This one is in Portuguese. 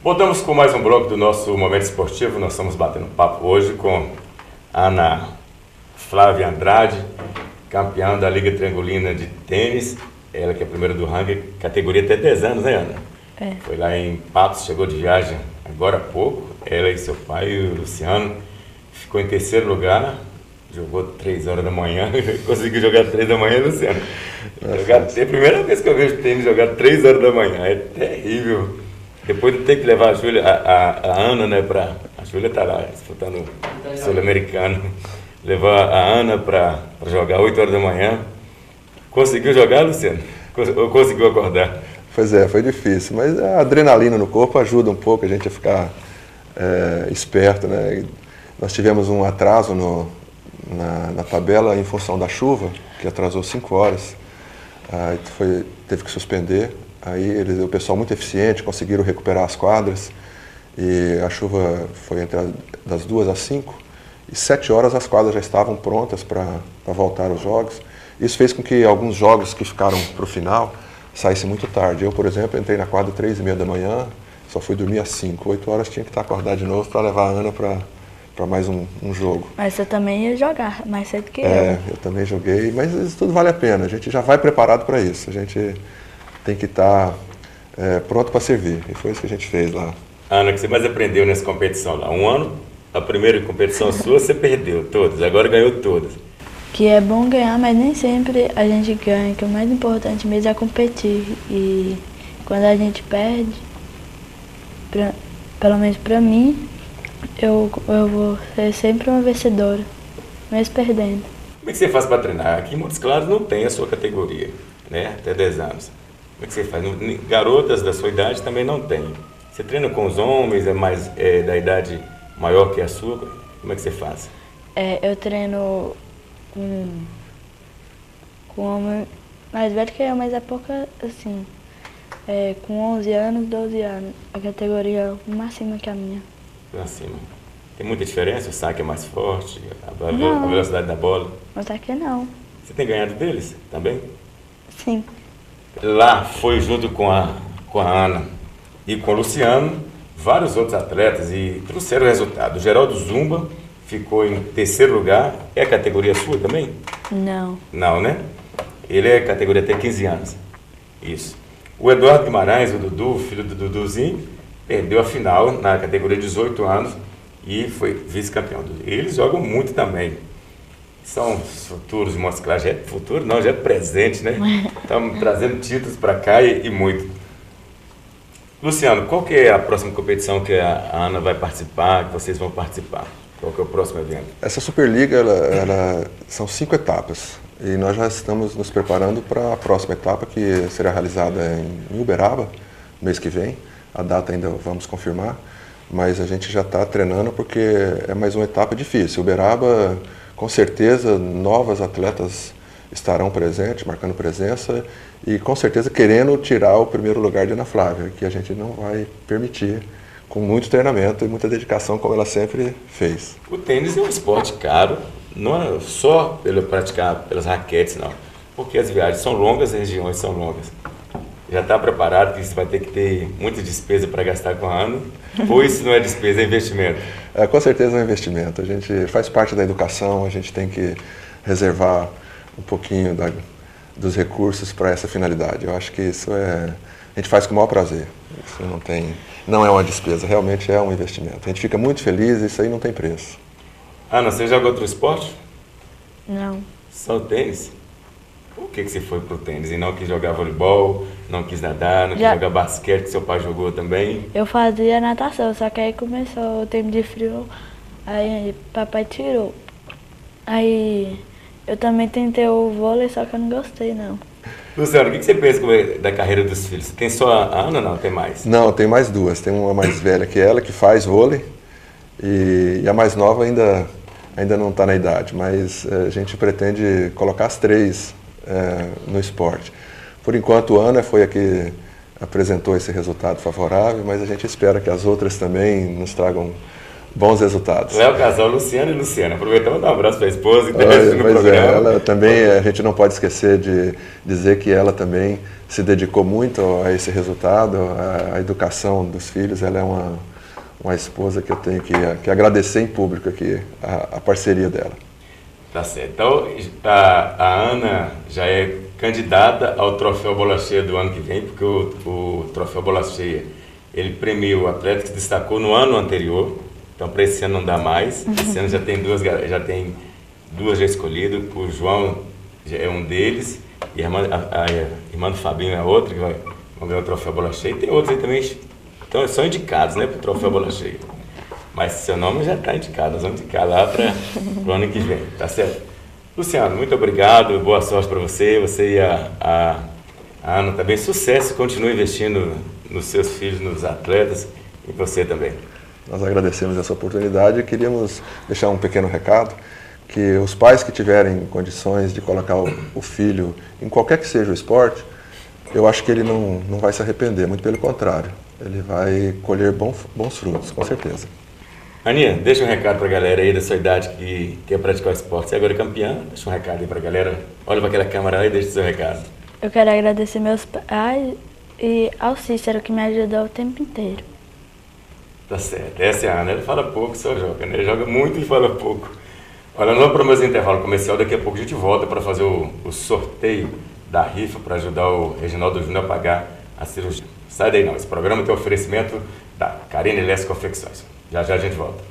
Voltamos com mais um bloco do nosso Momento Esportivo. Nós estamos batendo papo hoje com Ana Flávia Andrade, campeã da Liga Triangulina de Tênis. Ela que é a primeira do ranking, categoria até 10 anos, né, Ana? É. Foi lá em Patos, chegou de viagem agora há pouco. Ela e seu pai, o Luciano, ficou em terceiro lugar. Jogou 3 horas da manhã, conseguiu jogar 3 da manhã, Luciano. É a primeira vez que eu vejo tênis jogar 3 horas da manhã, é terrível. Depois de ter que levar a Júlia, a Ana, né, a Júlia tá lá disputando o Sul-Americano, levar a Ana para jogar 8 horas da manhã. Conseguiu jogar, Luciano? Ou conseguiu acordar? Pois é, foi difícil, mas a adrenalina no corpo ajuda um pouco a gente a ficar esperto, né? Nós tivemos um atraso na tabela em função da chuva, que atrasou 5 horas, teve que suspender. Aí o pessoal muito eficiente, conseguiram recuperar as quadras e a chuva foi das 2 às 5 e 7 horas as quadras já estavam prontas para voltar aos jogos. Isso fez com que alguns jogos que ficaram para o final saíssem muito tarde. Eu, por exemplo, entrei na quadra 3h30 da manhã, só fui dormir às 5. 8 horas tinha que estar acordado de novo para levar a Ana para mais um jogo. Mas você também ia jogar mais cedo que eu também joguei, mas isso tudo vale a pena. A gente já vai preparado para isso. A gente tem que estar pronto para servir. E foi isso que a gente fez lá. Ana, o que você mais aprendeu nessa competição lá? Um ano, a primeira competição sua, você perdeu todas, agora ganhou todas. Que é bom ganhar, mas nem sempre a gente ganha, que o mais importante mesmo é competir. E quando a gente perde, pelo menos pra mim, eu vou ser sempre uma vencedora, mesmo perdendo. Como é que você faz para treinar? Aqui em Montes Claros não tem a sua categoria, né? Até 10 anos. Como é que você faz? Garotas da sua idade também não tem. Você treina com os homens, da idade maior que a sua? Como é que você faz? Eu treino com homem mais velho que eu, mas é pouca, assim, com 11 anos, 12 anos. A categoria mais acima que a minha. Acima. Tem muita diferença? O saque é mais forte? A velocidade da bola? O saque não. Você tem ganhado deles também? Sim. Lá foi junto com a Ana e com o Luciano, vários outros atletas e trouxeram o resultado. O Geraldo Zumba ficou em terceiro lugar. É a categoria sua também? Não. Não, né? Ele é categoria até 15 anos. Isso. O Eduardo Guimarães, o Dudu, filho do Duduzinho, perdeu a final na categoria 18 anos e foi vice-campeão. Eles jogam muito também. São futuros de Montes Claros. Já é futuro? Não, já é presente, né? Estamos trazendo títulos para cá e muito. Luciano, qual que é a próxima competição que a Ana vai participar, que vocês vão participar? Qual que é o próximo evento? Essa Superliga, são 5 etapas. E nós já estamos nos preparando para a próxima etapa, que será realizada em Uberaba, no mês que vem. A data ainda vamos confirmar, mas a gente já está treinando porque é mais uma etapa difícil. Uberaba, com certeza, novas atletas estarão presentes, marcando presença e com certeza querendo tirar o primeiro lugar de Ana Flávia, que a gente não vai permitir, com muito treinamento e muita dedicação, como ela sempre fez. O tênis é um esporte caro, não é só pelo praticar pelas raquetes, não, porque as viagens são longas, as regiões são longas. Já está preparado que você vai ter que ter muita despesa para gastar com a Ana? Ou isso não é despesa, é investimento? Com certeza é um investimento. A gente faz parte da educação, a gente tem que reservar um pouquinho dos recursos para essa finalidade. Eu acho que isso a gente faz com o maior prazer. Isso não é uma despesa, realmente é um investimento. A gente fica muito feliz e isso aí não tem preço. Ana, você joga outro esporte? Não. Só o tênis? Por que você foi pro tênis e não quis jogar voleibol, não quis nadar, não quis jogar basquete, que seu pai jogou também? Eu fazia natação, só que aí começou o tempo de frio, aí papai tirou. Aí eu também tentei o vôlei, só que eu não gostei, não. Luciano, o que você pensa da carreira dos filhos? Você tem só a Ana ou não? Tem mais? Não, tem mais duas. Tem uma mais velha que ela, que faz vôlei, e a mais nova ainda não está na idade, mas a gente pretende colocar as 3 no esporte. Por enquanto, a Ana foi a que apresentou esse resultado favorável, mas a gente espera que as outras também nos tragam bons resultados. Léo Casal, Luciano e Luciana. Aproveitamos e dar um abraço para a esposa que está Olha, assistindo o pois programa. ela também, a gente não pode esquecer de dizer que ela também se dedicou muito a esse resultado, a educação dos filhos. Ela é uma esposa que eu tenho que agradecer em público aqui, a parceria dela. Tá certo. Então, a Ana já é candidata ao Troféu Bola Cheia do ano que vem, porque o Troféu Bola Cheia, ele premia o atleta que se destacou no ano anterior. Então, para esse ano não dá mais. Esse ano já tem duas já escolhidas. O João já é um deles e a irmã do Fabinho é outra que vai ganhar o Troféu Bola Cheia. E tem outros aí também, então são indicados, né, para o Troféu Bola Cheia. Mas seu nome já está indicado, nós vamos indicar lá para o ano que vem, tá certo? Luciano, muito obrigado, boa sorte para você e a Ana também. Sucesso, continue investindo nos seus filhos, nos atletas e você também. Nós agradecemos essa oportunidade e queríamos deixar um pequeno recado, que os pais que tiverem condições de colocar o filho em qualquer que seja o esporte, eu acho que ele não vai se arrepender, muito pelo contrário, ele vai colher bons frutos, com certeza. Aninha, deixa um recado para a galera aí da sua idade que quer praticar o esporte. Você agora é campeã, deixa um recado aí para a galera. Olha para aquela câmera aí e deixa o seu recado. Eu quero agradecer meus pais e ao Cícero, que me ajudou o tempo inteiro. Tá certo, essa é a Ana, ela fala pouco, só joga, né? Ele joga muito e fala pouco. Olha, não para mais intervalo comercial, daqui a pouco a gente volta para fazer o sorteio da rifa para ajudar o Reginaldo Júnior a pagar a cirurgia. Sai daí não, esse programa tem oferecimento da Karine Lessa Confecções. Já já a gente volta.